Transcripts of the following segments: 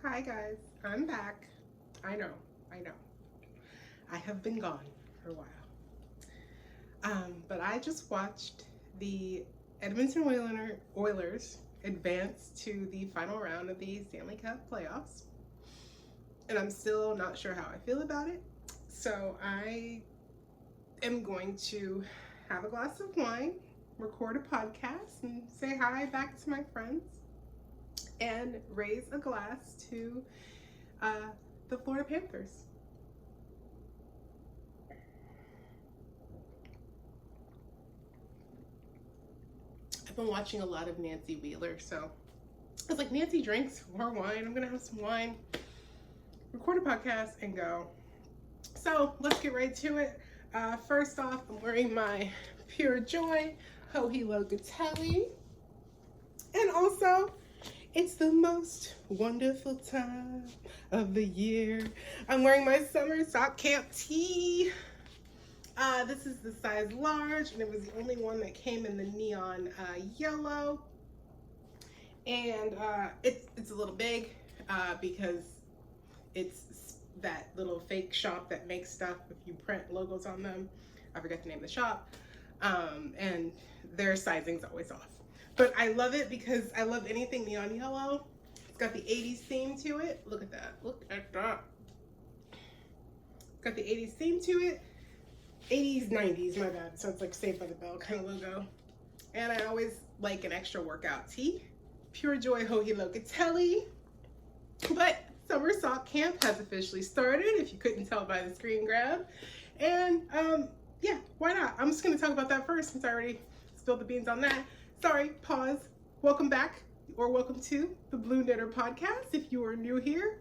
Hi guys, I'm back. I know. I have been gone for a while. But I just watched the Edmonton Oilers advance to the final round of the Stanley Cup playoffs. And I'm still not sure how I feel about it. So I am going to have a glass of wine, record a podcast, and say hi back to my friends, and raise a glass to the Florida Panthers. I've been watching a lot of Nancy Wheeler, so I was like, Nancy drinks more wine. I'm gonna have some wine, record a podcast, and go. So let's get right to it. First off, I'm wearing my Pure Joy Hohi Locatelli, and also it's the most wonderful time of the year. I'm wearing my summer sock camp tee. This is the size large, and it was the only one that came in the neon yellow. And it's a little big because it's that little fake shop that makes stuff if you print logos on them. I forget the name of the shop. And their sizing's always off. But I love it because I love anything neon yellow. It's got the 80s theme to it. Look at that. Look at that. It's got the 80s theme to it. 80s, 90s, my bad. So it's like Saved by the Bell kind of logo. And I always like an extra workout tee. Pure Joy Hohi Locatelli. But summer sock camp has officially started, if you couldn't tell by the screen grab. And yeah, why not? I'm just gonna talk about that first since I already spilled the beans on that. Sorry, pause. Welcome back, or welcome to the Blue Knitter Podcast. If you are new here,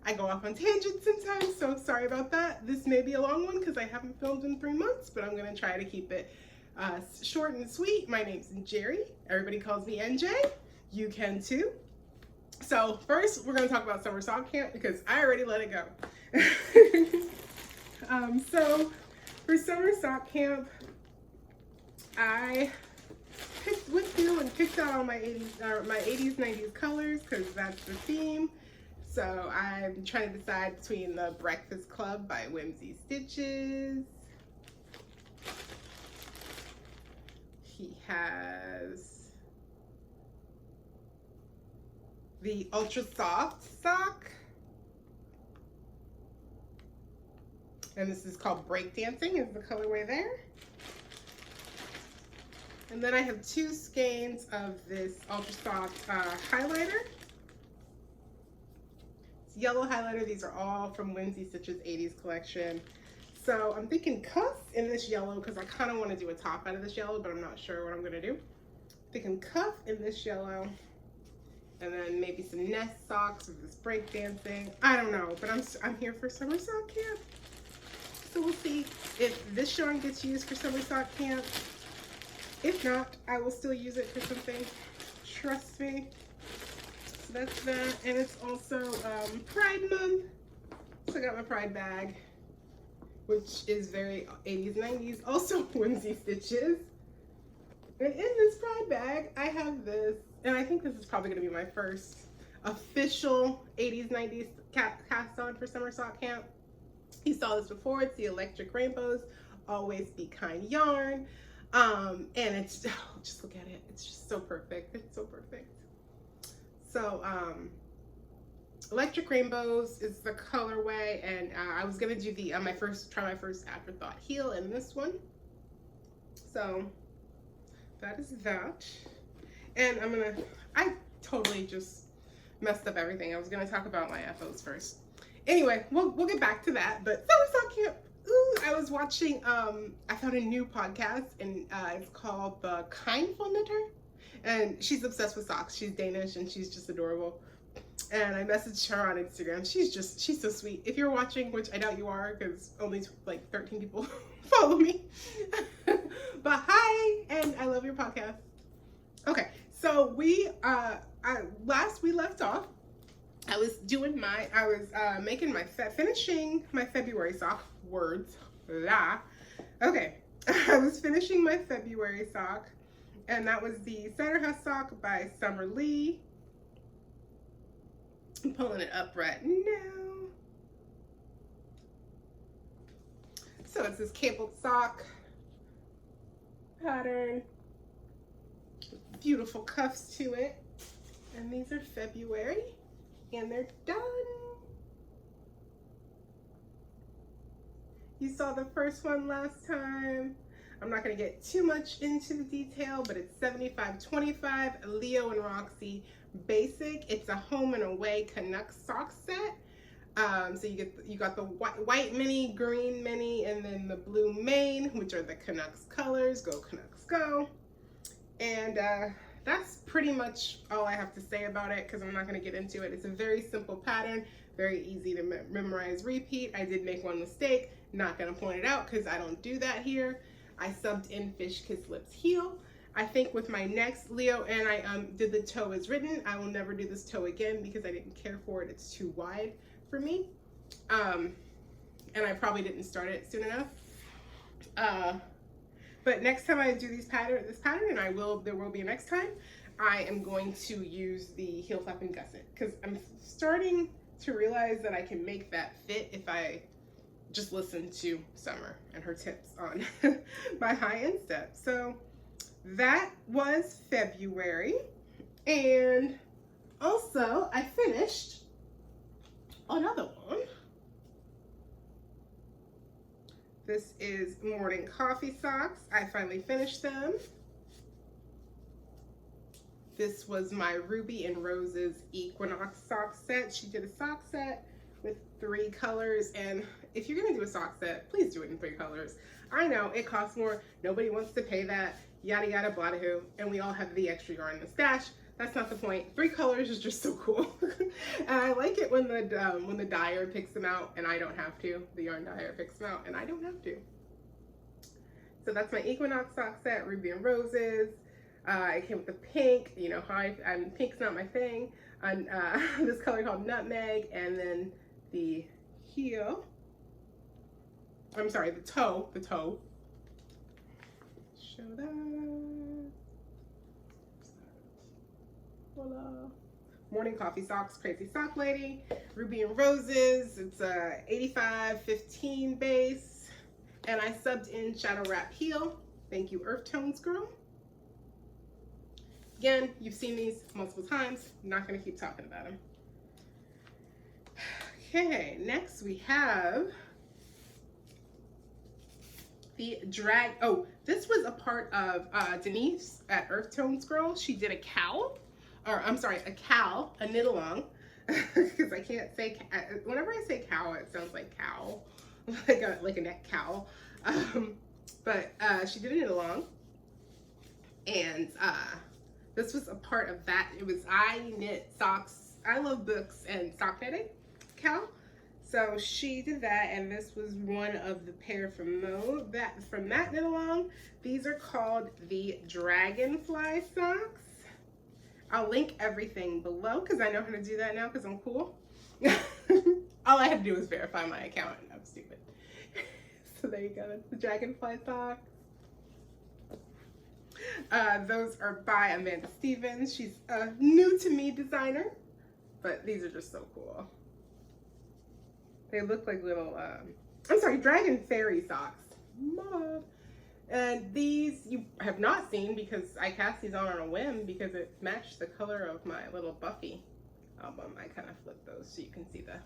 I go off on tangents sometimes, so sorry about that. This may be a long one because I haven't filmed in 3 months, but I'm gonna try to keep it short and sweet. My name's Jerry. Everybody calls me NJ. You can too. So first, we're gonna talk about summer sock camp because I already let it go. So for summer sock camp, I went through and picked out all my 80s, 90s colors because that's the theme. So I'm trying to decide between the Breakfast Club by Whimsy Stitches. He has the Ultra Soft Sock. And this is called Breakdancing, is the colorway there. And then I have 2 skeins of this Ultra Soft highlighter. It's yellow highlighter. These are all from Whimsy Stitches 80s collection. So I'm thinking cuffs in this yellow because I kind of want to do a top out of this yellow, but I'm not sure what I'm going to do. Thinking cuff in this yellow. And then maybe some nest socks with this breakdancing. I don't know, but I'm here for summer sock camp. So we'll see if this yarn gets used for summer sock camp. If not, I will still use it for something. Trust me. So that's that. And it's also Pride Month. So I got my Pride bag, which is very 80s, 90s. Also Whimsy Stitches. And in this Pride bag, I have this. And I think this is probably going to be my first official 80s, 90s cast on for summer sock camp. You saw this before. It's the Electric Rainbows Always Be Kind yarn. And it's, just look at it. It's just so perfect. It's so perfect. So, Electric Rainbows is the colorway. And I was going to do the, try my first Afterthought heel in this one. So, that is that. And I totally just messed up everything. I was gonna talk about my FOs first. Anyway, we'll get back to that, but summer sock camp. Ooh, I was watching, I found a new podcast, and it's called The Kindful Knitter, and she's obsessed with socks. She's Danish, and she's just adorable. And I messaged her on Instagram. She's so sweet. If you're watching, which I doubt you are, because only like 13 people follow me. But hi, and I love your podcast. Okay, so last we left off, I was finishing my February sock. Okay, I was finishing my February sock, and that was the Cider sock by Summer Lee. I'm pulling it up right now. So it's this cabled sock pattern, beautiful cuffs to it, and these are February, and they're done. You saw the first one last time. I'm not going to get too much into the detail, but it's $75.25, Leo and Roxy basic. It's a home and away Canucks sock set. So you got the white mini, green mini, and then the blue main, which are the Canucks colors. Go Canucks, go! And that's pretty much all I have to say about it, because I'm not going to get into it. It's a very simple pattern, very easy to memorize, repeat. I did make one mistake, not going to point it out because I don't do that here. I subbed in Fish Kiss Lips Heel. I think with my next Leo, and I did the toe as written. I will never do this toe again because I didn't care for it. It's too wide for me. And I probably didn't start it soon enough. But next time I do this pattern, and there will be a next time, I am going to use the heel flap and gusset, because I'm starting to realize that I can make that fit if I just listen to Summer and her tips on my high-end steps. So that was February. And also I finished another one. This is Morning Coffee Socks. I finally finished them. This was my Ruby and Roses Equinox sock set. She did a sock set with 3 colors, and if you're gonna do a sock set, please do it in 3 colors. I know it costs more, nobody wants to pay that, yada yada blah hoo, and we all have the extra yarn in the stash. That's not the point. 3 colors is just so cool. And I like it when the dyer picks them out and I don't have to. The yarn dyer picks them out and I don't have to. So that's my Equinox sock set, Ruby and Roses. It came with the pink, you know how pink's not my thing. And this color called Nutmeg, and then the heel. I'm sorry, the toe. Show that. Voila. Morning Coffee Socks, Crazy Sock Lady, Ruby and Roses. It's a 85-15 base, and I subbed in Shadow Wrap Heel. Thank you, Earth Tones Girl. Again, you've seen these multiple times. I'm not going to keep talking about them. Okay, next we have the drag. Oh, this was a part of Denise at Earth Tones Girl. She did a cowl, or I'm sorry, a knit along, because I can't say, whenever I say cowl, it sounds like cow, like a neck cowl. But she did a knit along, and this was a part of that. It was I knit socks. I love books and sock knitting, cowl. So she did that, and this was one of the pair from that knit along. These are called the Dragonfly socks. I'll link everything below because I know how to do that now because I'm cool. All I had to do was verify my account, and I'm stupid. So there you go. That's the Dragonfly socks. Those are by Amanda Stevens. She's a new to me designer, but these are just so cool. They look like little, I'm sorry, Dragon Fairy socks. Mod. And these you have not seen because I cast these on a whim because it matched the color of my little Buffy album. I kind of flipped those so you can see the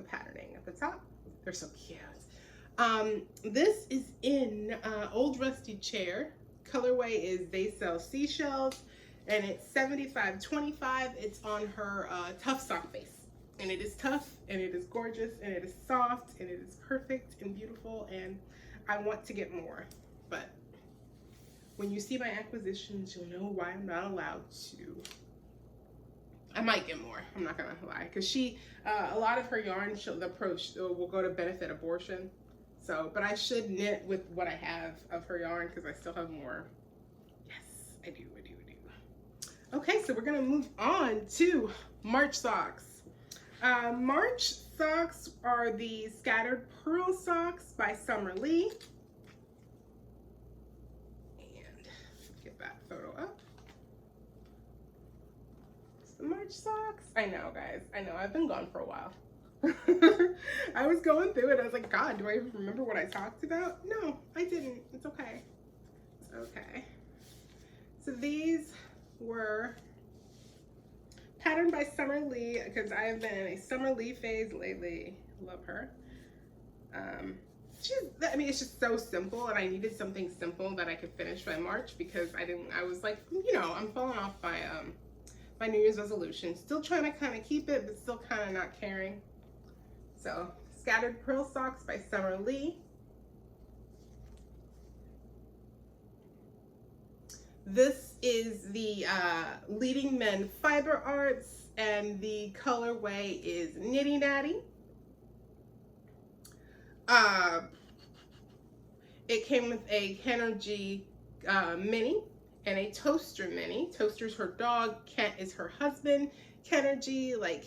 patterning at the top. They're so cute. This is in Old Rusty Chair. Colorway is They Sell Seashells, and it's $75.25. It's on her Tough Sock base. And it is tough, and it is gorgeous, and it is soft, and it is perfect and beautiful, and I want to get more. But when you see my acquisitions, you'll know why I'm not allowed to. I might get more, I'm not gonna lie, because she, a lot of her yarn, the approach will go to benefit abortion. So, but I should knit with what I have of her yarn because I still have more. Yes, I do. Okay, so we're gonna move on to March socks. March socks are the Scattered Pearl socks by Summer Lee. And get that photo up. March socks. I know, guys. I know. I've been gone for a while. I was going through it. I was like, God, do I even remember what I talked about? No, I didn't. It's okay. It's okay. So these were patterned by Summer Lee, because I have been in a Summer Lee phase lately. Love her. I mean, it's just so simple, and I needed something simple that I could finish by March, because I was like, you know, I'm falling off my New Year's resolution. Still trying to kind of keep it, but still kind of not caring. So, Scattered Pearl Socks by Summer Lee. This is the Leading Men Fiber Arts, and the colorway is Nitty Natty. It came with a Kenyarn mini and a Toaster mini. Toaster's her dog, Kent is her husband. Kenyarn, like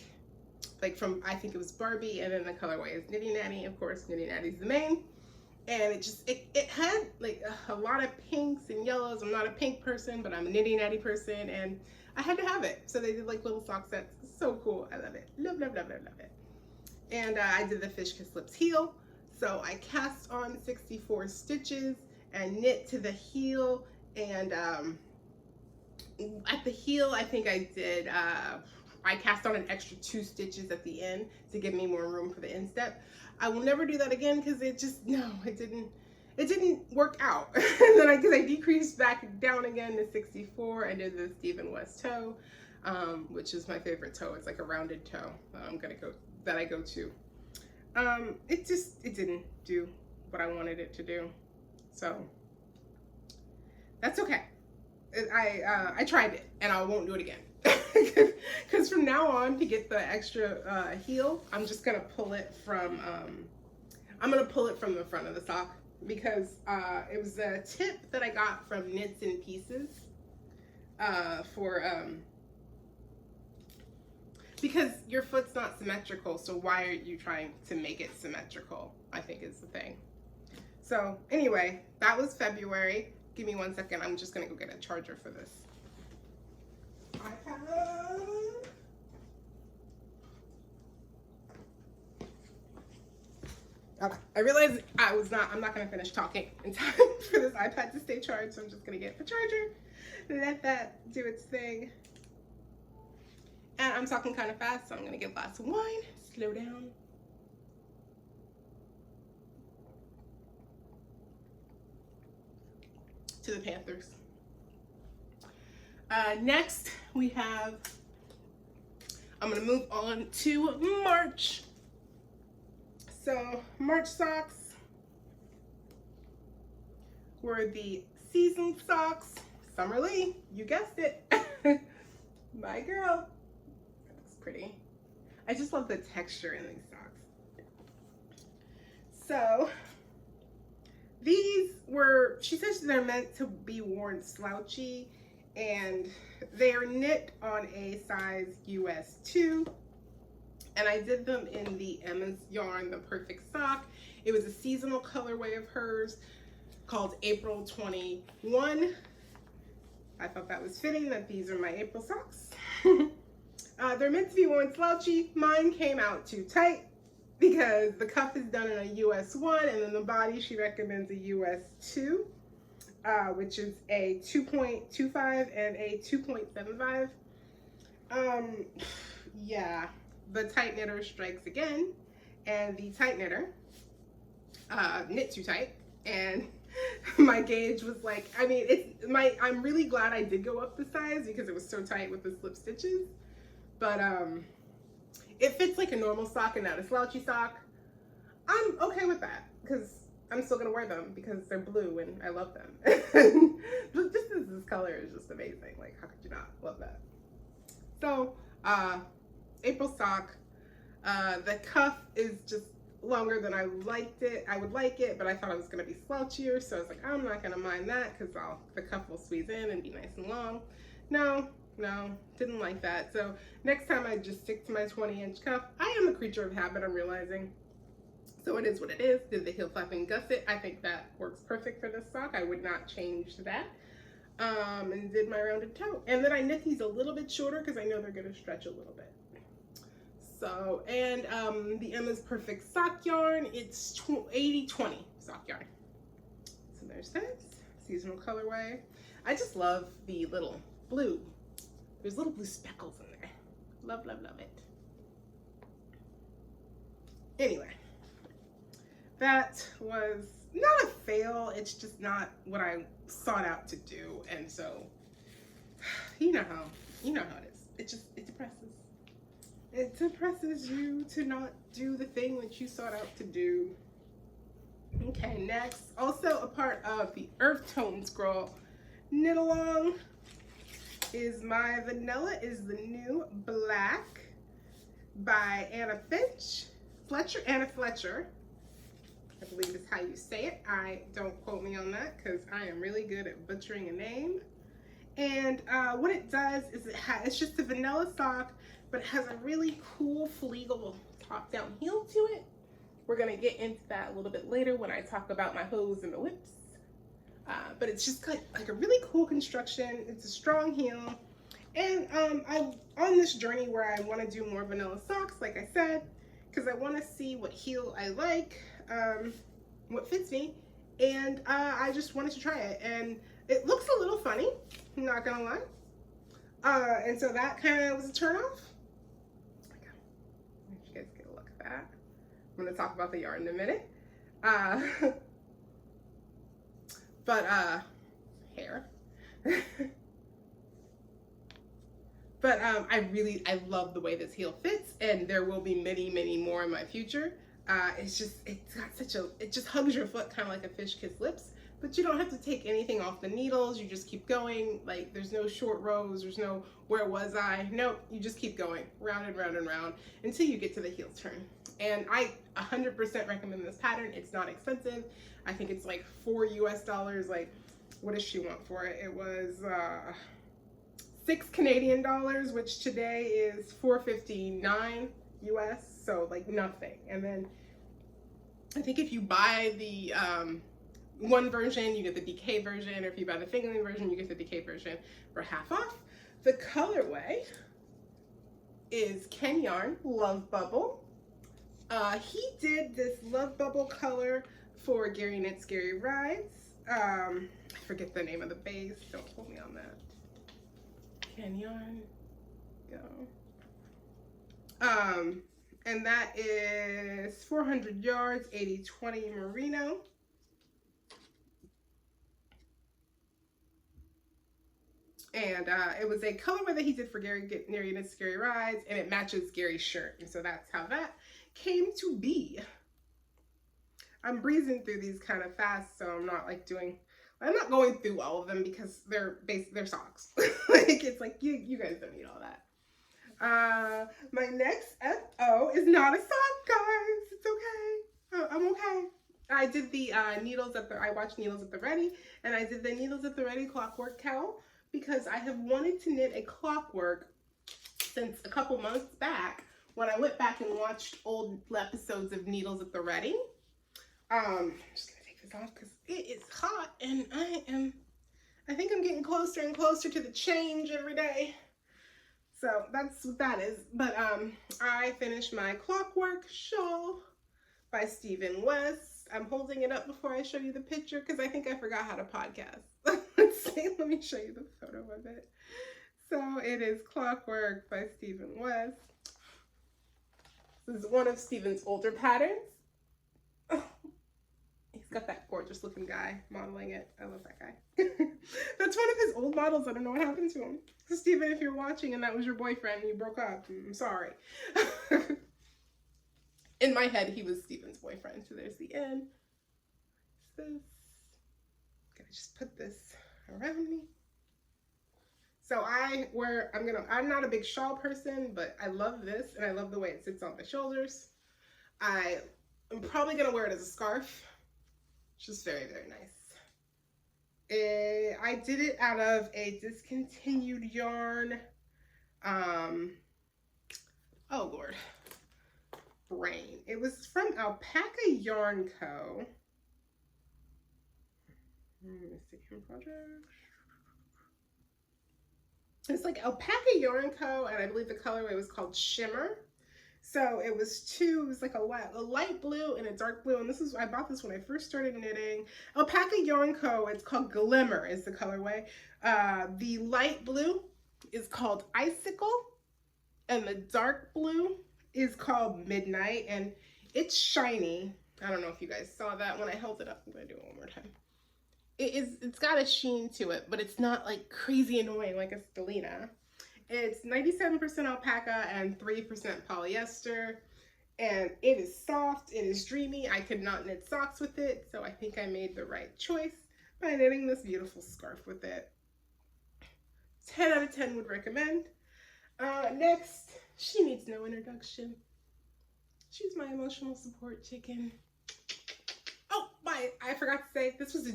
from, I think it was Barbie, and then the colorway is Nitty Natty. Of course, Nitty Natty's the main. And it had like a lot of pinks and yellows. I'm not a pink person, but I'm a Nitty Natty person, and I had to have it. So they did like little sock sets. So cool. I love it. Love, love, love, love, love it. And I did the Fish Kiss Lips heel. So I cast on 64 stitches and knit to the heel, and at the heel I think I did I cast on an extra 2 stitches at the end to give me more room for the instep. I will never do that again, because it didn't work out. And then because I decreased back down again to 64, I did the Stephen West toe, which is my favorite toe. It's like a rounded toe that I go to. It didn't do what I wanted it to do, so that's okay. I tried it, and I won't do it again. Because from now on, to get the extra heel, I'm just gonna pull it from the front of the sock, because it was a tip that I got from Knits and Pieces because your foot's not symmetrical, so why are you trying to make it symmetrical, I think is the thing. So anyway, that was February. Give me 1 second. I'm just gonna go get a charger for this iPad. Okay, I realized I'm not gonna finish talking in time for this iPad to stay charged, so I'm just gonna get the charger, let that do its thing. And I'm talking kind of fast, so I'm gonna get a glass of wine, slow down. To the Panthers. Next, we have, I'm gonna move on to March. So March socks were the season socks. Summer Lee, you guessed it. My girl. That looks pretty. I just love the texture in these socks. So these were, she says they're meant to be worn slouchy, and they are knit on a size US 2. And I did them in the Emma's Yarn, the Perfect Sock. It was a seasonal colorway of hers called April 21. I thought that was fitting that these are my April socks. They're meant to be worn slouchy. Mine came out too tight because the cuff is done in a US 1, and then the body she recommends a US 2, which is a 2.25 and a 2.75. Yeah. The tight knitter strikes again, and the tight knitter knit too tight, and my gauge was like, I mean, I'm really glad I did go up the size because it was so tight with the slip stitches, but it fits like a normal sock and not a slouchy sock. I'm okay with that because I'm still gonna wear them because they're blue and I love them. Just this color is just amazing. Like, how could you not love that? So April sock. The cuff is just longer than I would like it, but I thought it was gonna be slouchier, so I was like, I'm not gonna mind that because the cuff will squeeze in and be nice and long. No, didn't like that. So next time I just stick to my 20-inch cuff. I am a creature of habit, I'm realizing. So it is what it is. Did the heel flapping gusset. I think that works perfect for this sock. I would not change that. and did my rounded toe. And then I knit these a little bit shorter because I know they're going to stretch a little bit. So, and the Emma's Perfect sock yarn, it's 80/20 sock yarn. So there's this seasonal colorway. I just love the little blue. There's little blue speckles in there. Love, love, love it. Anyway, that was not a fail. It's just not what I sought out to do. And so, you know how it is. It depresses. It depresses you to not do the thing that you sought out to do. Okay, next, also a part of the Earth Tone Scroll knit along is my Vanilla is the New Black by Anna Fletcher. I believe is how you say it. Don't quote me on that because I am really good at butchering a name. And what it does is it's just a vanilla sock, but it has a really cool fleegle top down heel to it. We're gonna get into that a little bit later when I talk about my hose and the WIPS. But it's just like a really cool construction. It's a strong heel. And I'm on this journey where I want to do more vanilla socks, like I said, because I want to see what heel I like, what fits me, and I just wanted to try it. And it looks a little funny, I'm not gonna lie. And so that kind of was a turn off. Let you guys get a look at that. I'm gonna talk about the yarn in a minute. But hair. But I love the way this heel fits, and there will be many, many more in my future. It's got it just hugs your foot kind of like a fish kiss lips, but you don't have to take anything off the needles. You just keep going. Like, there's no short rows, there's no where was I? Nope, you just keep going round and round and round until you get to the heel turn. And I 100% recommend this pattern. It's not expensive. I think it's like $4 US. Like, what does she want for it? It was $6 Canadian, which today is $4.59 US, so like nothing. And then I think if you buy the one version, you get the DK version, or if you buy the fingering version, you get the DK version for half off. The colorway is Kenyarn Love Bubble. He did this Love Bubble color for Gary Knits Gary Rides. I forget the name of the base, don't quote me on that. Kenyarn, go. And that is 400 yards, 80/20 merino. And it was a colorway that he did for Gary Knits Gary Rides, and it matches Gary's shirt. And so that's how that came to be. I'm breezing through these kind of fast, so I'm not not going through all of them because they're socks. Like, it's like, you guys don't need all that. My next FO is not a sock, guys. It's okay. I'm okay. I did the I watched Needles at the Ready, and I did the Needles at the Ready clockwork cowl because I have wanted to knit a clockwork since a couple months back when I went back and watched old episodes of Needles at the Ready. I'm just gonna take this off because it is hot, and I think I'm getting closer and closer to the change every day. So that's what that is. But I finished my clockwork shawl by Stephen West. I'm holding it up before I show you the picture because I think I forgot how to podcast. Let's see, let me show you the photo of it. So it is Clockwork by Stephen West. This is one of Stephen's older patterns. Oh, he's got that gorgeous looking guy modeling it. I love that guy. That's one of his old models. I don't know what happened to him. So Stephen, if you're watching and that was your boyfriend and you broke up, I'm sorry. In my head, he was Stephen's boyfriend. So there's the end. This. Gonna just put this around me. So I'm not a big shawl person, but I love this and I love the way it sits on my shoulders. I'm probably gonna wear it as a scarf. It's just very, very nice. I did it out of a discontinued yarn. Oh Lord, brain. It was from Alpaca Yarn Co. Let me see, project. It's like Alpaca Yarn Co. And I believe the colorway was called Shimmer. So it was like a light blue and a dark blue. And I bought this when I first started knitting. Alpaca Yarn Co. It's called Glimmer is the colorway. The light blue is called Icicle. And the dark blue is called Midnight. And it's shiny. I don't know if you guys saw that when I held it up. I'm going to do it one more time. It's got a sheen to it, but it's not like crazy annoying like a Stellina. It's 97% alpaca and 3% polyester, and it is soft, it is dreamy. I could not knit socks with it, so I think I made the right choice by knitting this beautiful scarf with it. 10 out of 10 would recommend. Next, she needs no introduction. She's my emotional support chicken. Oh, I forgot to say, this was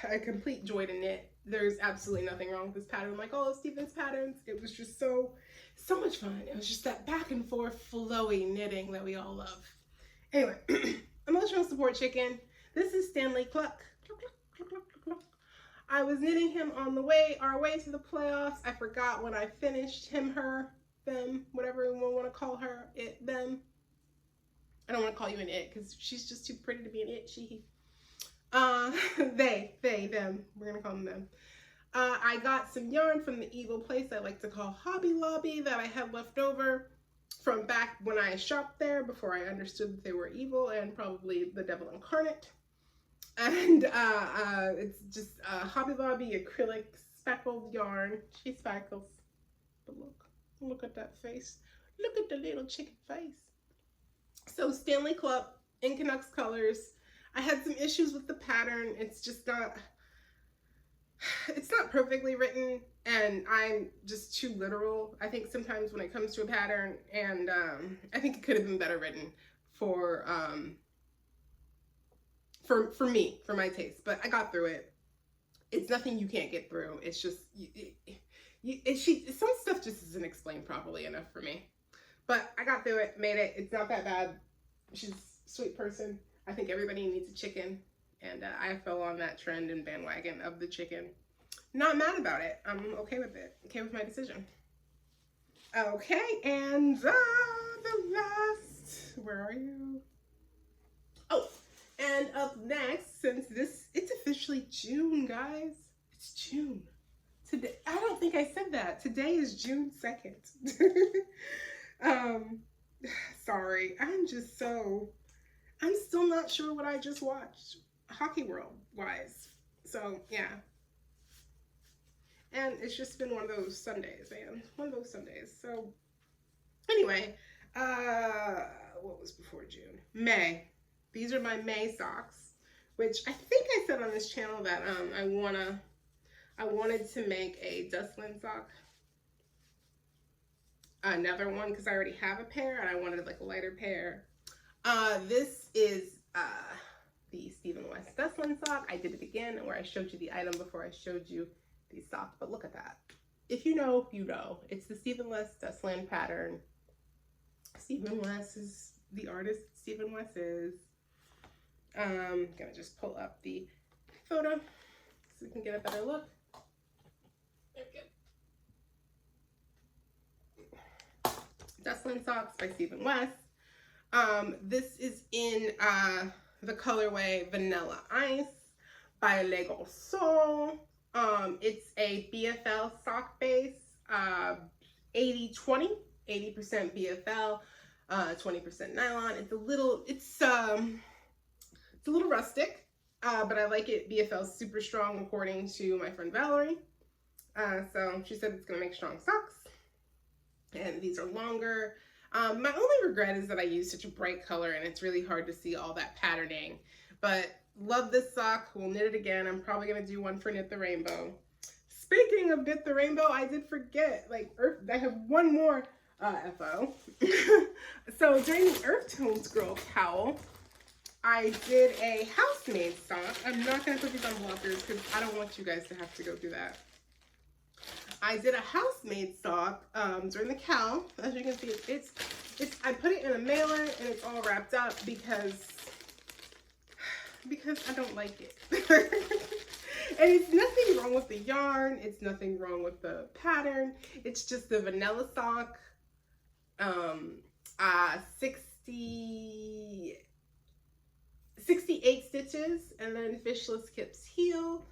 a complete joy to knit. There's absolutely nothing wrong with this pattern, like all of Stephen's patterns. It was just so much fun. It was just that back and forth flowy knitting that we all love. Anyway, emotional support chicken. This is Stanley Cluck. I was knitting him on our way to the playoffs. I forgot when I finished him, her, them, whatever you want to call her, it, them. I don't want to call you an it because she's just too pretty to be an it, she. They, them. We're going to call them them. I got some yarn from the evil place I like to call Hobby Lobby that I had left over from back when I shopped there before I understood that they were evil and probably the devil incarnate. And it's just Hobby Lobby acrylic speckled yarn. She speckles. But look at that face. Look at the little chicken face. So Stanley Club in Canucks colors. I had some issues with the pattern. It's not perfectly written, and I'm just too literal, I think, sometimes when it comes to a pattern, and I think it could have been better written for me, for my taste, but I got through it. It's nothing you can't get through. It's just, some stuff just isn't explained properly enough for me. But I got through it, made it. It's not that bad. She's a sweet person. I think everybody needs a chicken. And I fell on that trend and bandwagon of the chicken. Not mad about it. I'm okay with it. Okay with my decision. Okay, and the last. Where are you? Oh, and up next, since it's officially June, guys. It's June. Today, I don't think I said that. Today is June 2nd. Sorry, I'm still not sure what I just watched hockey world wise. So yeah, and it's just been one of those Sundays, man. One of those Sundays. So anyway, what was before June? May. These are my May socks, which I think I said on this channel that I wanted to make a Dustland sock. Another one because I already have a pair and I wanted like a lighter pair. This is the Stephen West Dustland sock. I did it again where I showed you the item before I showed you the sock, but look at that. If you know, you know. It's the Stephen West Dustland pattern. Stephen West is the artist. Stephen West is. I'm gonna just pull up the photo so we can get a better look. There we go. Dustland socks by Stephen West. This is in the colorway Vanilla Ice by Le Garçon. It's a BFL sock base, 80-20, 80% BFL, 20% nylon. It's a little rustic, but I like it. BFL is super strong according to my friend Valerie. So she said it's gonna make strong socks. And these are longer. My only regret is that I use such a bright color and it's really hard to see all that patterning. But love this sock. We'll knit it again. I'm probably going to do one for Knit the Rainbow. Speaking of Knit the Rainbow, I did forget, like, I have one more FO. So during the Earth Tones Girl cowl, I did a house-made sock. I'm not going to put these on blockers because I don't want you guys to have to go through that. I did a house-made sock during the cowl. As you can see, I put it in a mailer and it's all wrapped up because I don't like it. And it's nothing wrong with the yarn. It's nothing wrong with the pattern. It's just the vanilla sock. 68 stitches, and then fishless Kip's heel.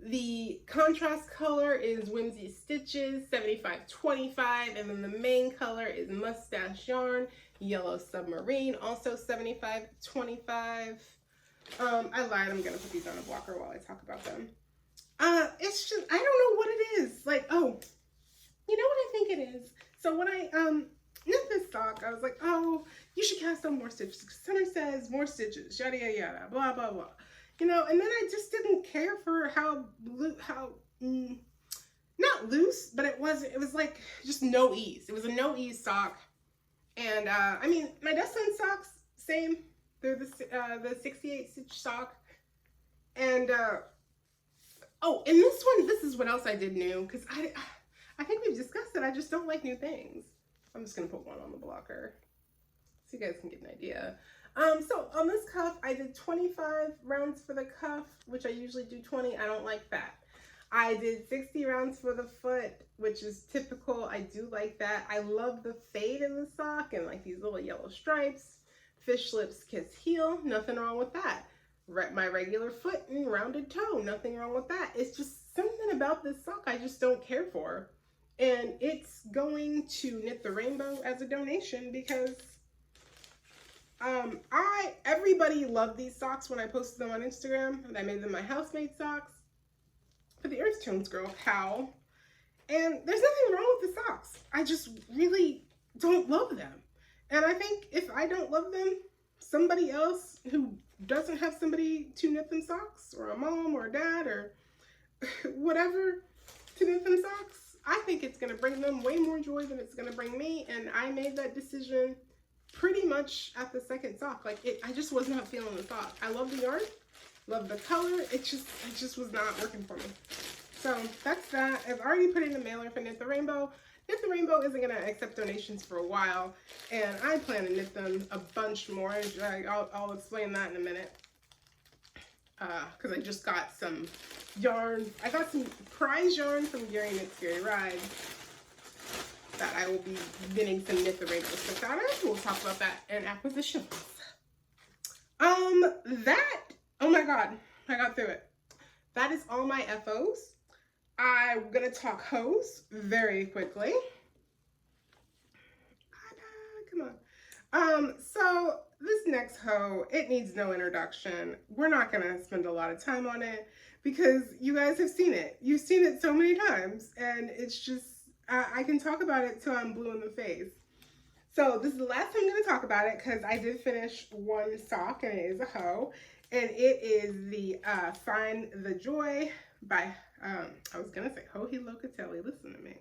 The contrast color is Whimsy Stitches, 75-25, and then the main color is Mustache Yarn, Yellow Submarine, also 75-25. I lied, I'm gonna put these on a blocker while I talk about them. It's just, I don't know what it is. Like, oh, you know what I think it is? So when I knit this sock, I was like, oh, you should cast on more stitches. Center says more stitches, yada, yada, yada, blah, blah, blah. You know, and then I just didn't care for how not loose, but it was like just no ease. It was a no ease sock. And I mean, my Dustland socks, same. They're the 68 stitch sock. And oh, and this one, this is what else I did new, because I think we've discussed it. I just don't like new things. I'm just gonna put one on the blocker so you guys can get an idea. So on this cuff, I did 25 rounds for the cuff, which I usually do 20. I don't like that. I did 60 rounds for the foot, which is typical. I do like that. I love the fade in the sock and like these little yellow stripes. Fish lips, kiss heel, nothing wrong with that. My regular foot and rounded toe, nothing wrong with that. It's just something about this sock I just don't care for. And it's going to Knit the Rainbow as a donation because everybody loved these socks when I posted them on Instagram, and I made them my housemade socks for the Earth Tones girl, Cow. And there's nothing wrong with the socks. I just really don't love them. And I think if I don't love them, somebody else who doesn't have somebody to knit them socks, or a mom or a dad or whatever to knit them socks, I think it's going to bring them way more joy than it's going to bring me. And I made that decision pretty much at the second sock. Like, I just was not feeling the sock. I love the yarn, love the color. It just was not working for me. So that's that. I've already put in the mailer for Knit the Rainbow. Knit the Rainbow isn't going to accept donations for a while, and I plan to knit them a bunch more. I'll explain that in a minute. Because I just got some yarn. I got some prize yarn from Gary Knits Gary Ride that I will be knitting some Knit the Rainbow stuff out of. We'll talk about that in acquisitions. Oh my god, I got through it. That is all my FOs. I'm gonna talk hoes very quickly. Come on. So this next hoe, it needs no introduction. We're not gonna spend a lot of time on it because you guys have seen it. You've seen it so many times, and it's just, I can talk about it till I'm blue in the face. So this is the last time I'm going to talk about it because I did finish one sock and it is a hoe. And it is the Find the Joy by, I was going to say Hohi Locatelli, listen to me.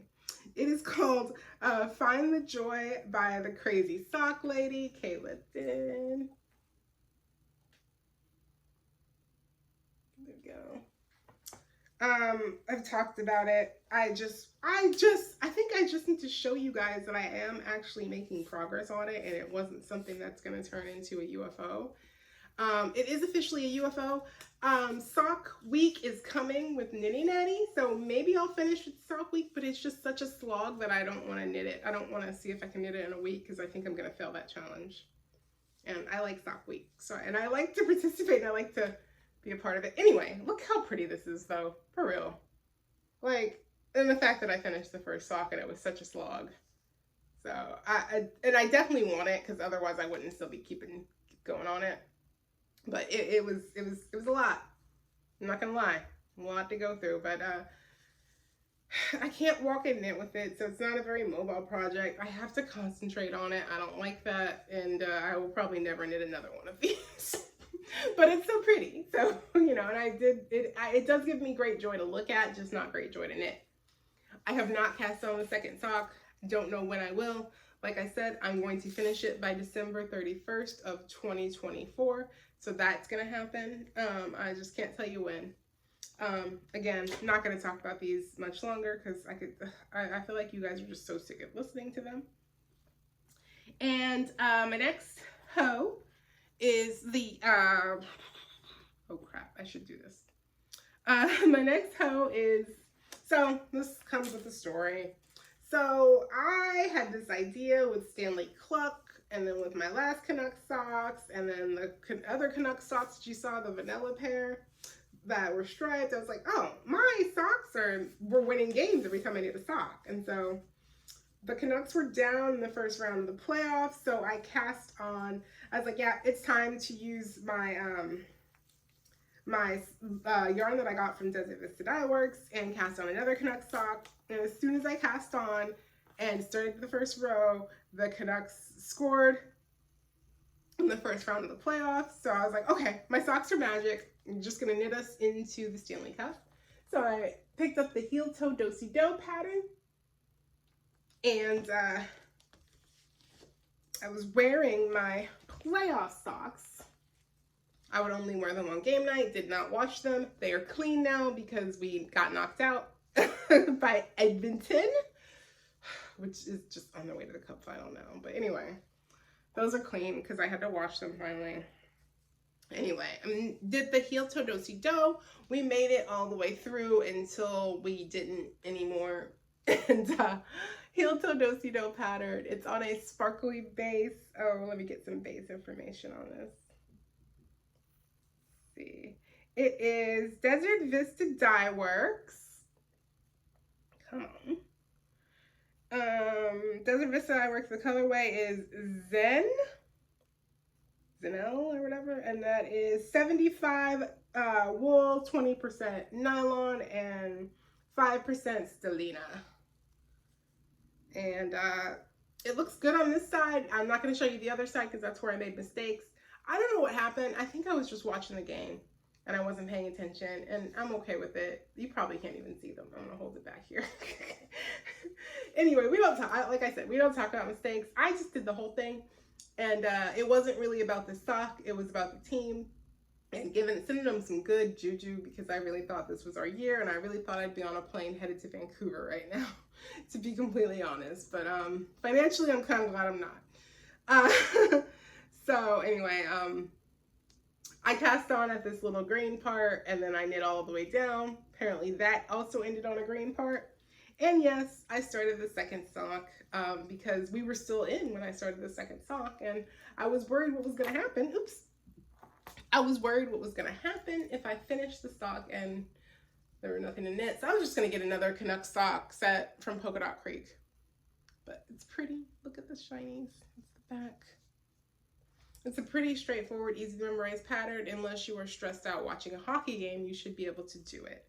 It is called Find the Joy by the Crazy Sock Lady, Kayla Din. There we go. I've talked about it. I think I just need to show you guys that I am actually making progress on it, and it wasn't something that's going to turn into a UFO. It is officially a UFO. Sock week is coming with Nitty Natty, so maybe I'll finish with sock week, but it's just such a slog that I don't want to knit it. I don't want to see if I can knit it in a week because I think I'm going to fail that challenge. And I like sock week, so, and I like to participate, and I like to be a part of it. Anyway, look how pretty this is though, for real. Like, and the fact that I finished the first sock and it was such a slog. So I definitely want it because otherwise I wouldn't still be keep going on it. But it was a lot. I'm not gonna lie, a lot to go through. But I can't walk and knit with it, so it's not a very mobile project. I have to concentrate on it. I don't like that, and I will probably never knit another one of these. But it's so pretty, so, you know, and it does give me great joy to look at, just not great joy to knit. I have not cast on the second sock. Don't know when I will. Like I said, I'm going to finish it by December 31st of 2024. So that's going to happen. I just can't tell you when. Again, not going to talk about these much longer because I feel like you guys are just so sick of listening to them. And my next hoe is the, oh crap, I should do this. My next hoe is, so this comes with a story. So I had this idea with Stanley Cluck, and then with my last Canucks socks, and then the other Canucks socks that you saw, the vanilla pair that were striped. I was like, oh, my socks were winning games every time I did a sock. And so the Canucks were down in the first round of the playoffs, so I cast on, I was like, yeah, it's time to use my yarn that I got from Desert Vista Dye Works and cast on another Canucks sock. And as soon as I cast on and started the first row, the Canucks scored in the first round of the playoffs. So I was like, okay, my socks are magic. I'm just gonna knit us into the Stanley Cup. So I picked up the heel toe do-si-do pattern, and I was wearing my playoff socks. I would only wear them on game night, did not wash them. They are clean now because we got knocked out by Edmonton, which is just on their way to the cup final now. But anyway, those are clean because I had to wash them finally. Anyway, I did the heel toe do-si-do. We made it all the way through until we didn't anymore. And heel toe do-si-do pattern. It's on a sparkly base. Oh, let me get some base information on this. Let's see. It is Desert Vista Dye Works. Come on. Desert Vista Dye Works. The colorway is Zenel or whatever, and that is 75 wool, 20% nylon, and 5% stellina. And it looks good on this side. I'm not going to show you the other side because that's where I made mistakes. I don't know what happened. I think I was just watching the game and I wasn't paying attention, and I'm okay with it. You probably can't even see them. I'm going to hold it back here. Anyway, we don't talk, like I said, we don't talk about mistakes. I just did the whole thing, and it wasn't really about the sock. It was about the team and sending them some good juju because I really thought this was our year, and I really thought I'd be on a plane headed to Vancouver right now, to be completely honest. But financially, I'm kind of glad I'm not. So anyway, I cast on at this little green part, and then I knit all the way down. Apparently that also ended on a green part. And yes, I started the second sock because we were still in when I started the second sock, and I was worried what was going to happen. Oops. I was worried what was going to happen if I finished the sock and there were nothing to knit. So I was just going to get another Canucks sock set from Polka Dot Creek. But it's pretty. Look at the shinies. It's the back. It's a pretty straightforward, easy to memorize pattern. Unless you are stressed out watching a hockey game, you should be able to do it.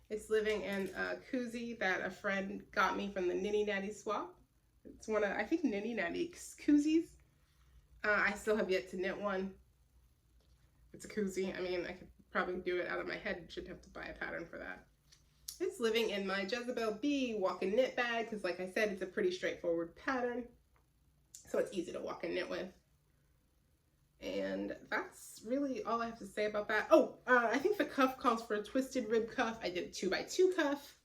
It's living in a koozie that a friend got me from the Nitty Natty swap. It's one of, I think, Nitty Natty koozies. I still have yet to knit one. It's a koozie. I mean, I could probably do it out of my head. Should have to buy a pattern for that. It's living in my Jezebel B walk-in knit bag because, like I said, it's a pretty straightforward pattern. So it's easy to walk and knit with. And that's really all I have to say about that. Oh, I think the cuff calls for a twisted rib cuff. I did a 2x2 cuff.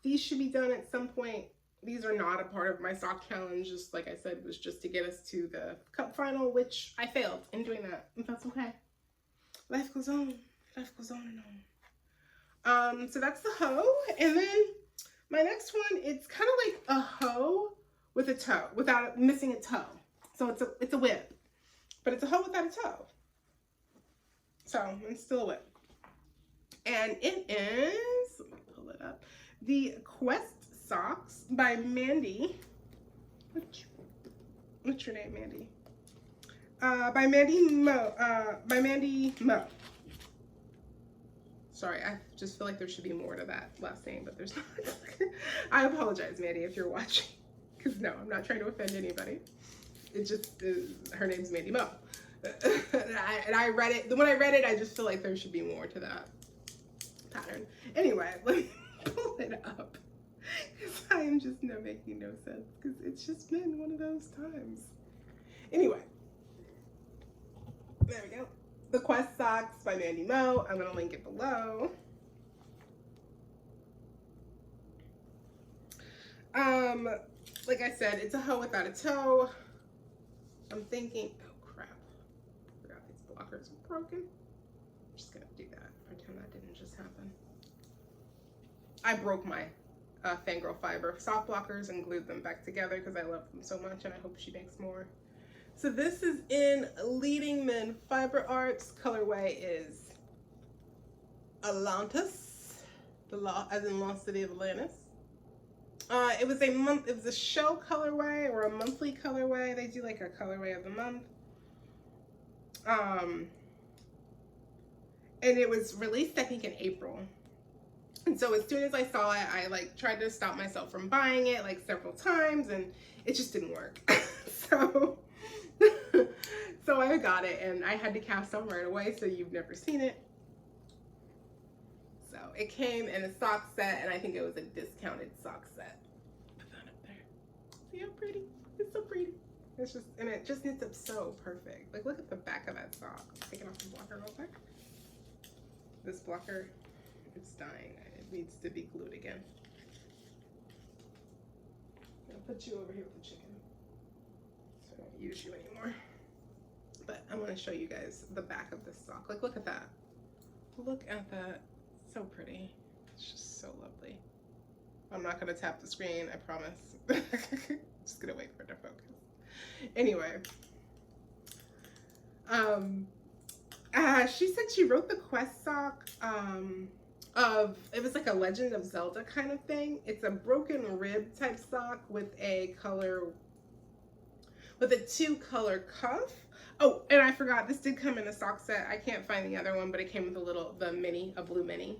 These should be done at some point. These are not a part of my sock challenge. Just like I said, was just to get us to the cup final, which I failed in doing that. And that's okay. Life goes on. Life goes on and on. So that's the hoe. And then my next one, it's kind of like a hoe with a toe, without missing a toe. So it's a whip, but it's a hoe without a toe. So it's still a whip. And it is, let me pull it up, the Quest Socks by Mandy. What's your name, Mandy? By Mandy Mo. Sorry, I just feel like there should be more to that last name, but there's not. I apologize, Mandy, if you're watching. Because no, I'm not trying to offend anybody. It just, her name's Mandy Mo. and I read it, when I read it, I just feel like there should be more to that pattern. Anyway, let me pull it up. Because I am just making no sense. Because it's just been one of those times. Anyway. There we go. The Quest Socks by Mandy Mo. I'm going to link it below. Like I said, it's a hoe without a toe. I'm thinking, oh crap, I forgot these blockers are broken. I'm just gonna do that. and that didn't just happen. I broke my Fangirl Fiber sock blockers and glued them back together because I love them so much, and I hope she makes more. So this is in Leading Men Fiber Arts. Colorway is Atlantis, as in Lost City of Atlantis. It was a show colorway or a monthly colorway. They do like a colorway of the month. And it was released, I think, in April. And so as soon as I saw it, I like tried to stop myself from buying it like several times, and it just didn't work. So I got it, and I had to cast on right away, so you've never seen it. So it came in a sock set, and I think it was a discounted sock set. Put that up there. See how pretty? It's so pretty. It's just, and it just knits up so perfect. Like, look at the back of that sock. Taking off the blocker real quick. This blocker, it's dying. It needs to be glued again. I'll put you over here with the chicken, so I don't use you anymore. But I want to show you guys the back of this sock. Like, look at that. Look at that. So pretty. It's just so lovely. I'm not going to tap the screen, I promise. Just going to wait for it to focus. Anyway. She said she wrote the quest sock it was like a Legend of Zelda kind of thing. It's a broken rib type sock with a 2-color cuff. Oh, and I forgot, this did come in a sock set. I can't find the other one, but it came with a blue mini.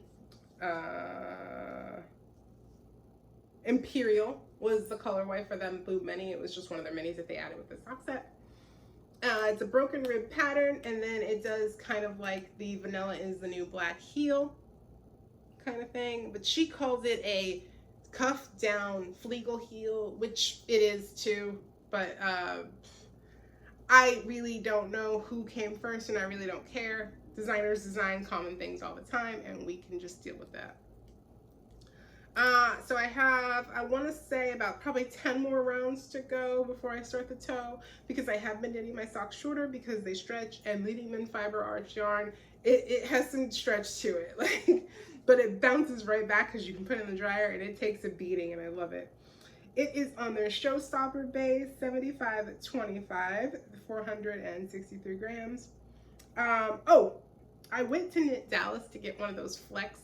Imperial was the colorway for them, blue mini. It was just one of their minis that they added with the sock set. It's a broken rib pattern, and then it does kind of like the Vanilla is the New Black heel kind of thing, but she calls it a cuff down Flegel heel, which it is too, but I really don't know who came first, and I really don't care. Designers design common things all the time, and we can just deal with that. So I want to say about probably 10 more rounds to go before I start the toe, because I have been knitting my socks shorter because they stretch, and Leading Men Fiber Arts yarn, it has some stretch to it, like, but it bounces right back because you can put it in the dryer, and it takes a beating, and I love it. It is on their Showstopper base, 75/25, 463 grams. Oh, I went to Knit Dallas to get one of those flex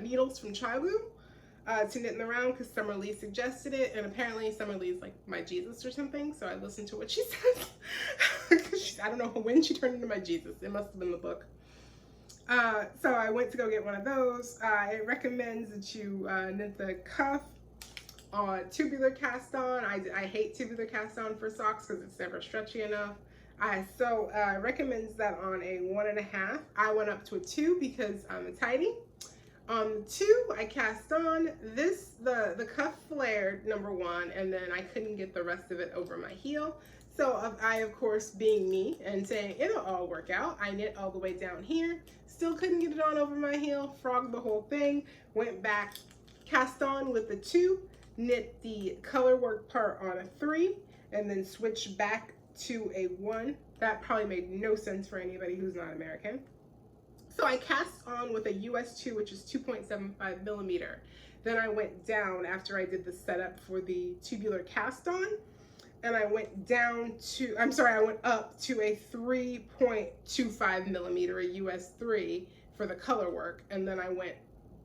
needles from Chilu to knit in the round because Summer Lee suggested it, and apparently Summer Lee's like my Jesus or something, so I listened to what she says. I don't know when she turned into my Jesus. It must have been the book. So I went to go get one of those. It recommends that you knit the cuff on tubular cast on. I hate tubular cast on for socks because it's never stretchy enough. So recommends that on a 1.5. I went up to a 2 because I'm a tidy. On the 2, I cast on this, the cuff flared, number 1, and then I couldn't get the rest of it over my heel. So I, of course, being me and saying it'll all work out, I knit all the way down here, still couldn't get it on over my heel, frogged the whole thing, went back, cast on with the 2, knit the color work part on a 3, and then switch back to a 1. That probably made no sense for anybody who's not American. So I cast on with a US 2, which is 2.75 millimeter. Then I went down after I did the setup for the tubular cast on, and I went down to, I went up to a 3.25 millimeter, a US 3 for the color work. And then I went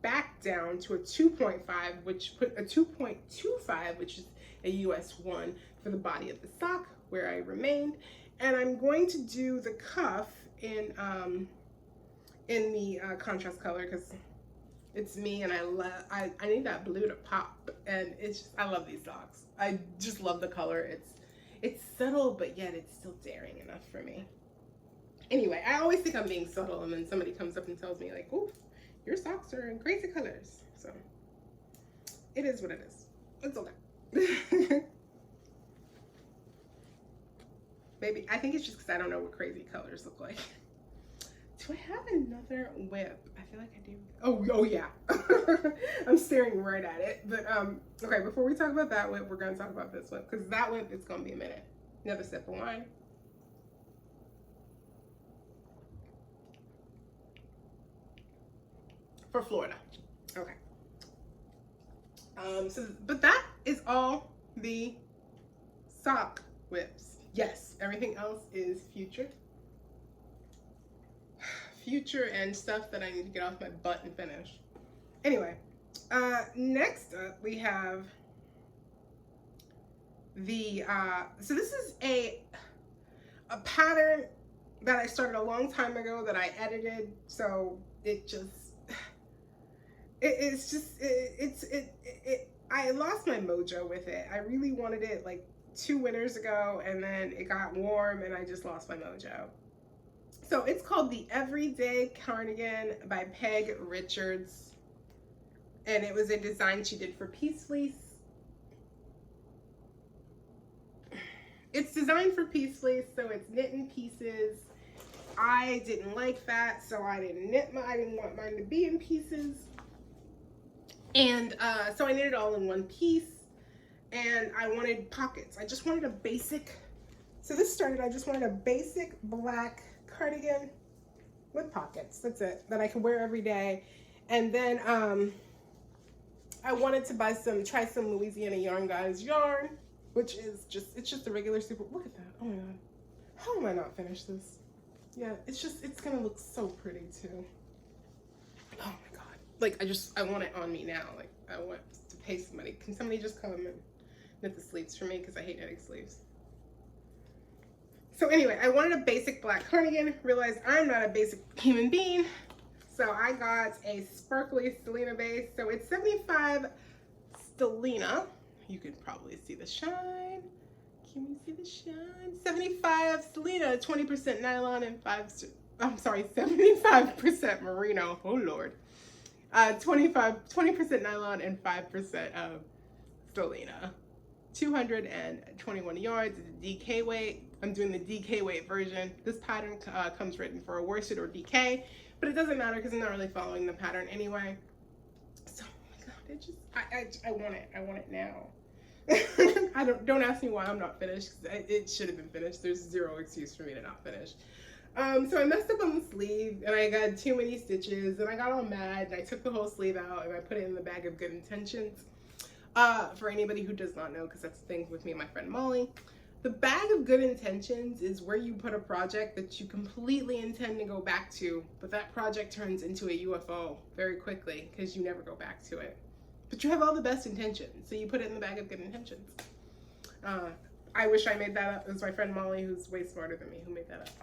back down to a 2.5, which put a 2.25, which is a US 1 for the body of the sock, where I remained. And I'm going to do the cuff in the contrast color because it's me, and I need that blue to pop, and it's just, I love these socks. I just love the color. It's subtle, but yet it's still daring enough for me. Anyway, I always think I'm being subtle, and then somebody comes up and tells me like, "Ooh, your socks are in crazy colors." So it is what it is. It's okay. Maybe I think it's just because I don't know what crazy colors look like. Do I have another whip? I feel like I do. Oh yeah. I'm staring right at it. But okay, before we talk about that whip, we're gonna talk about this whip, because that whip is gonna be a minute. Another sip of wine. for Florida. Okay. But that is all the sock whips. Yes, everything else is future and stuff that I need to get off my butt and finish. Anyway, next up we have the so this is a pattern that I started a long time ago that I edited, so I lost my mojo with it. I really wanted it like 2 winters ago, and then it got warm and I just lost my mojo. So it's called the Everyday Cardigan by Peg Richards, and it was a design she did for Peace Fleece. It's designed for Peace Fleece, so it's knit in pieces. I didn't like that, so I didn't want mine to be in pieces. And so I knit it all in one piece, and I wanted pockets. I just wanted a basic, so this started, I just wanted a basic black cardigan with pockets. That's it, that I can wear every day. And then I wanted to try some Louisiana Yarn Guys yarn, which is it's just a regular super, look at that, oh my god. How am I not finished this? Yeah, it's gonna look so pretty too. Oh my god. Like, I want it on me now. Like, I want to pay somebody. Can somebody just come and knit the sleeves for me? Because I hate knitting sleeves. So anyway, I wanted a basic black cardigan. Realized I'm not a basic human being. So I got a sparkly Stellina base. So it's 75 Stellina. You can probably see the shine. Can we see the shine? 75 Stellina, 20% nylon and 75% merino. Oh Lord. 20% nylon and 5% of Stellina. 221 yards. It's a DK weight. I'm doing the DK weight version. This pattern comes written for a worsted or DK, but it doesn't matter because I'm not really following the pattern anyway. So, oh my god, I want it. I want it now. Don't ask me why I'm not finished, because it should have been finished. There's zero excuse for me to not finish. So I messed up on the sleeve, and I got too many stitches, and I got all mad, and I took the whole sleeve out, and I put it in the bag of good intentions. For anybody who does not know, because that's the thing with me and my friend Molly, the bag of good intentions is where you put a project that you completely intend to go back to, but that project turns into a UFO very quickly because you never go back to it. But you have all the best intentions, so you put it in the bag of good intentions. I wish I made that up. It was my friend Molly, who's way smarter than me, who made that up.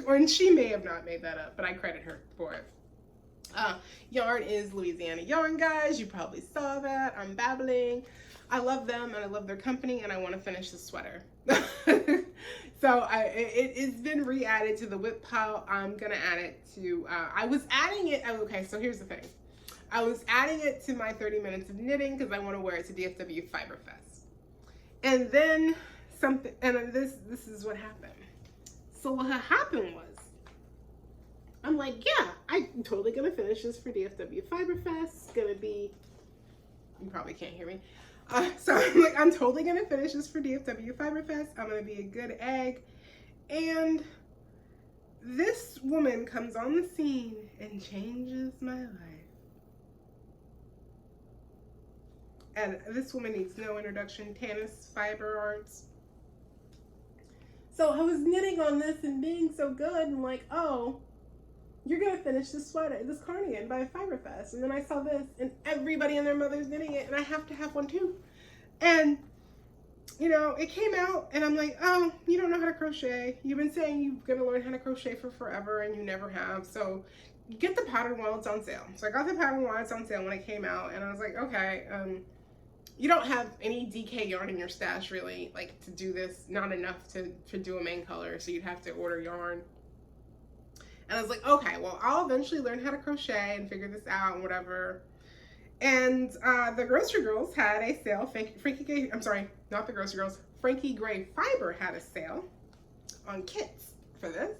And she may have not made that up, but I credit her for it. Yarn is Louisiana Yarn Guys. You probably saw that. I'm babbling. I love them, and I love their company, and I want to finish the sweater. So it's been re-added to the WIP pile. I'm going to add it to, I was adding it, okay, so here's the thing. I was adding it to my 30 minutes of knitting because I want to wear it to DFW Fiber Fest. And then this is what happened. So what happened was, I'm like, yeah, I'm totally going to finish this for DFW Fiber Fest. It's going to be, you probably can't hear me. So I'm like, I'm totally going to finish this for DFW Fiber Fest. I'm going to be a good egg. And this woman comes on the scene and changes my life. And this woman needs no introduction, Tanis Fiber Arts. So I was knitting on this and being so good and like, oh, you're going to finish this sweater, this cardigan by Fiber Fest. And then I saw this and everybody and their mother's knitting it and I have to have one too. And, you know, it came out and I'm like, oh, you don't know how to crochet. You've been saying you're going to learn how to crochet for forever and you never have. So get the pattern while it's on sale. So I got the pattern while it's on sale when it came out and I was like, okay, you don't have any DK yarn in your stash really, like to do this, not enough to do a main color, so you'd have to order yarn. And I was like, okay, well, I'll eventually learn how to crochet and figure this out and whatever. And the Grocery Girls had a sale, Frankie Gray Fiber had a sale on kits for this.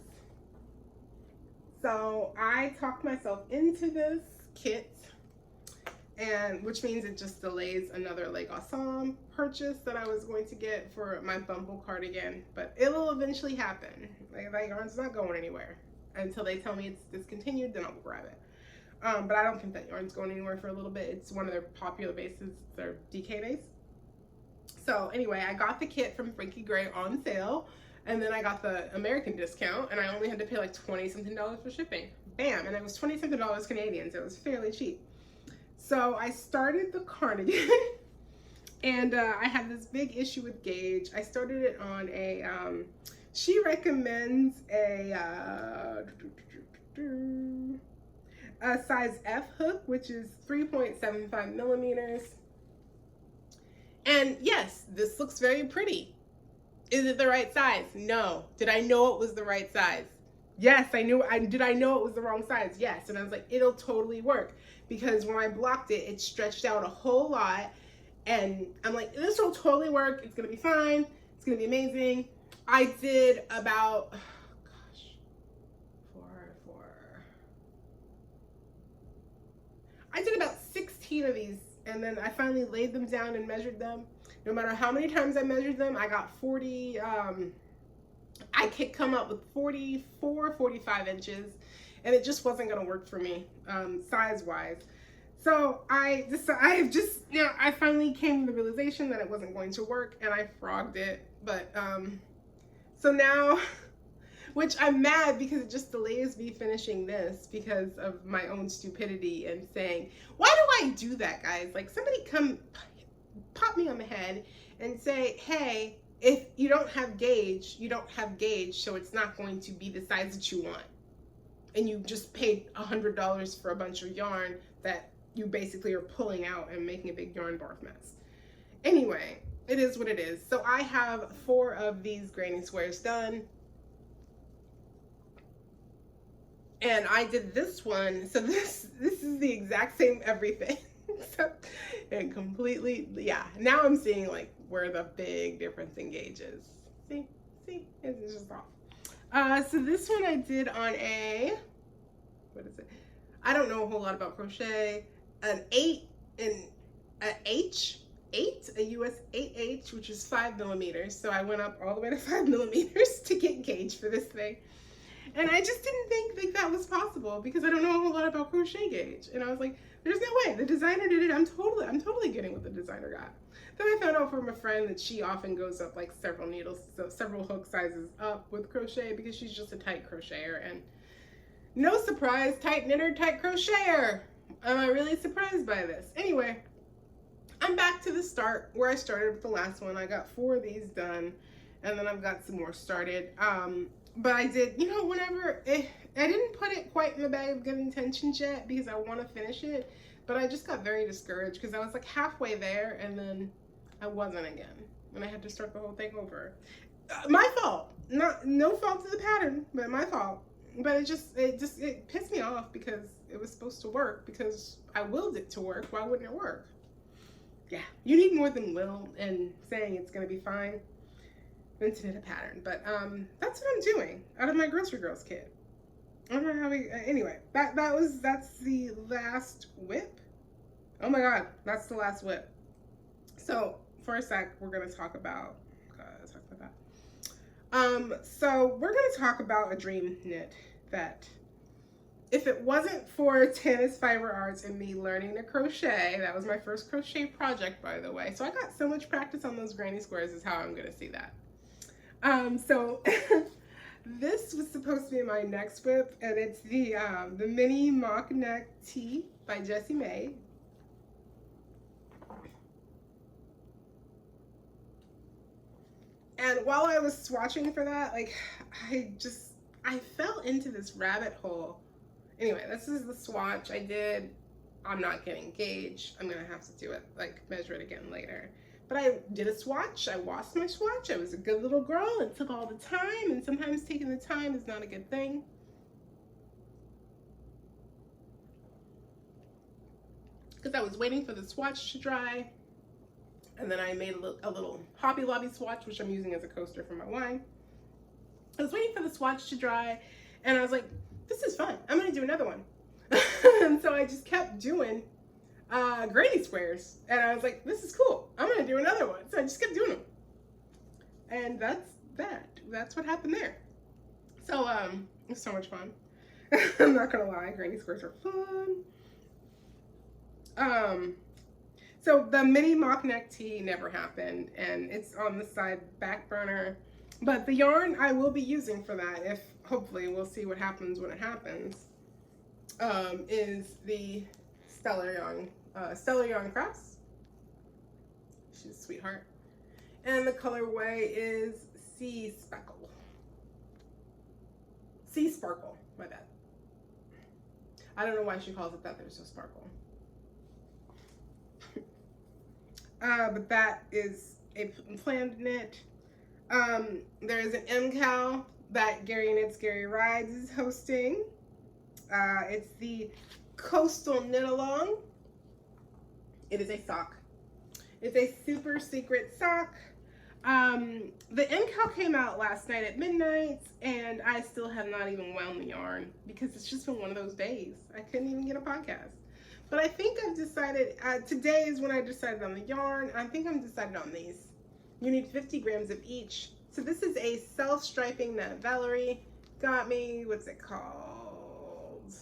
So I talked myself into this kit, and which means it just delays another like awesome purchase that I was going to get for my Bumble cardigan, but it'll eventually happen. Like that yarn's not going anywhere until they tell me it's discontinued, then I'll grab it. But I don't think that yarn's going anywhere for a little bit. It's one of their popular bases, their DK base. So anyway, I got the kit from Frankie Gray on sale, and then I got the American discount, and I only had to pay like $20-something for shipping. Bam, and it was $20-something Canadian, so it was fairly cheap. So I started the cardigan, and I had this big issue with gauge. I started it on a, she recommends a size F hook, which is 3.75 millimeters. And yes, this looks very pretty. Is it the right size? No. Did I know it was the right size? Yes, I knew. Did I know it was the wrong size? Yes. And I was like, it'll totally work, because when I blocked it, it stretched out a whole lot. And I'm like, this will totally work. It's going to be fine. It's going to be amazing. I did about, I did about 16 of these, and then I finally laid them down and measured them. No matter how many times I measured them, I got 40, I could come up with 44, 45 inches, and it just wasn't going to work for me, size-wise. So I finally came to the realization that it wasn't going to work, and I frogged it. But, so now, which I'm mad because it just delays me finishing this because of my own stupidity and saying, why do I do that, guys? Like, somebody come pop me on the head and say, hey, if you don't have gauge, you don't have gauge, so it's not going to be the size that you want. And you just paid $100 for a bunch of yarn that you basically are pulling out and making a big yarn barf mess. Anyway, it is what it is. So I have 4 of these granny squares done. And I did this one, so this is the exact same everything. So, and completely, yeah, now I'm seeing like where the big difference in gauge is. See, it's just off. So this one I did on a, what is it? I don't know a whole lot about crochet. An 8 and a US 8H, which is 5 millimeters. So I went up all the way to 5 millimeters to get gauge for this thing. And I just didn't think that was possible because I don't know a whole lot about crochet gauge. And I was like, there's no way. The designer did it. I'm totally getting what the designer got. Then I found out from a friend that she often goes up like several needles, so several hook sizes up with crochet because she's just a tight crocheter. And no surprise, tight knitter, tight crocheter. Am I really surprised by this? Anyway, I'm back to the start where I started with the last one. I got 4 of these done, and then I've got some more started. But I did, you know, I didn't put it quite in the bag of good intentions yet because I want to finish it, but I just got very discouraged because I was like halfway there and then I wasn't again, and I had to start the whole thing over. My fault. No fault to the pattern, but my fault. But it pissed me off because it was supposed to work, because I willed it to work. Why wouldn't it work? Yeah, you need more than will and saying it's going to be fine than to knit a pattern. But that's what I'm doing out of my Grocery Girls kit. I don't know how we, anyway, that's the last WIP. Oh my God, that's the last WIP. So for a sec, we're going to talk about so we're going to talk about a dream knit that, if it wasn't for Tanis Fiber Arts and me learning to crochet, that was my first crochet project, by the way. So I got so much practice on those granny squares is how I'm going to see that. So this was supposed to be my next WIP, and it's the mini mock neck tee by Jessie May. And while I was swatching for that, like, I fell into this rabbit hole. Anyway, this is the swatch I did. I'm not getting gauge. I'm gonna have to do it, like, measure it again later. But I did a swatch. I washed my swatch. I was a good little girl. It took all the time, and sometimes taking the time is not a good thing. Because I was waiting for the swatch to dry. And then I made a little Hobby Lobby swatch, which I'm using as a coaster for my wine. I was waiting for the swatch to dry, and I was like, this is fun. I'm going to do another one. And so I just kept doing granny squares. And I was like, this is cool. I'm going to do another one. So I just kept doing them. And that's that. That's what happened there. So it was so much fun. I'm not gonna lie, granny squares are fun. So the mini mock neck tee never happened, and it's on the side back burner. But the yarn I will be using for that, if hopefully we'll see what happens when it happens, is the Stellar Yarn Crafts. She's a sweetheart. And the colorway is Sea Sparkle, my bad. I don't know why she calls it that, there's no sparkle. But that is a planned knit. There is an MCAL that Gary Knits, Gary Rides is hosting. It's the Coastal Knit Along. It is a sock. It's a super secret sock. The MCAL came out last night at midnight, and I still have not even wound the yarn because it's just been one of those days. I couldn't even get a podcast. But I think I've decided, today is when I decided on the yarn. I think I'm decided on these. You need 50 grams of each. So this is a self-striping that Ravelry got me. What's it called?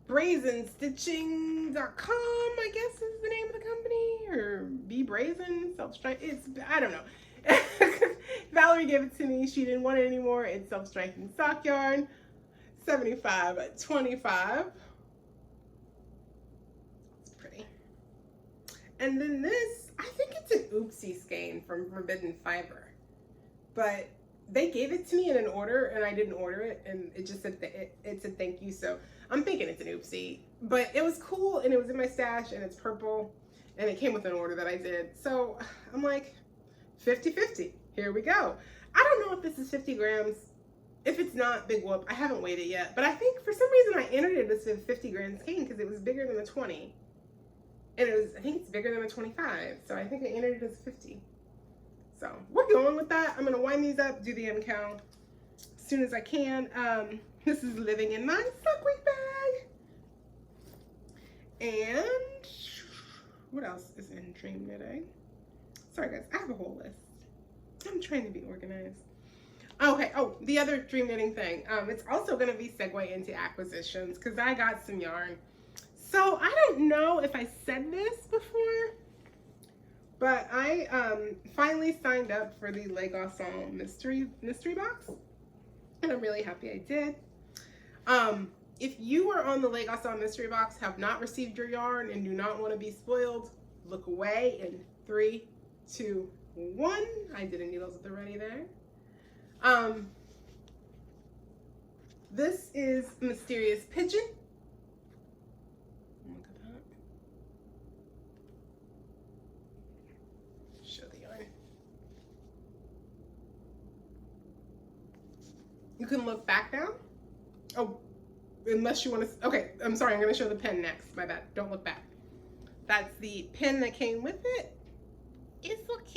BrazenStitching.com, I guess is the name of the company. Or Be Brazen, self-stripe. I don't know. Valerie gave it to me. She didn't want it anymore. It's self-striping sock yarn. 75/25. And then this, I think it's an oopsie skein from Forbidden Fiber. But they gave it to me in an order, and I didn't order it, and it just said it said thank you, so I'm thinking it's an oopsie. But it was cool, and it was in my stash, and it's purple, and it came with an order that I did. So I'm like, 50-50, here we go. I don't know if this is 50 grams. If it's not, big whoop. I haven't weighed it yet. But I think for some reason I entered it as a 50 gram skein because it was bigger than the 20. And I think it's bigger than a 25, so I think I entered it as 50. So we're going with that. I'm gonna wind these up, do the MCAL as soon as I can. This is living in my sock week bag. And what else is in Dream Knitting? Sorry guys, I have a whole list. I'm trying to be organized. Okay, oh, the other Dream Knitting thing. It's also gonna be segue into acquisitions because I got some yarn. So I don't know if I said this before, but I finally signed up for the Les Garçons mystery box, and I'm really happy I did. If you are on the Les Garçons mystery box, have not received your yarn, and do not want to be spoiled, look away in 3, 2, 1. I did a needles at the ready there. This is Mysterious Pigeon. Look at that. Show the yarn. You can look back now. Oh, unless you want to. Okay, I'm sorry. I'm going to show the pen next. My bad. Don't look back. That's the pen that came with it. It's so cute.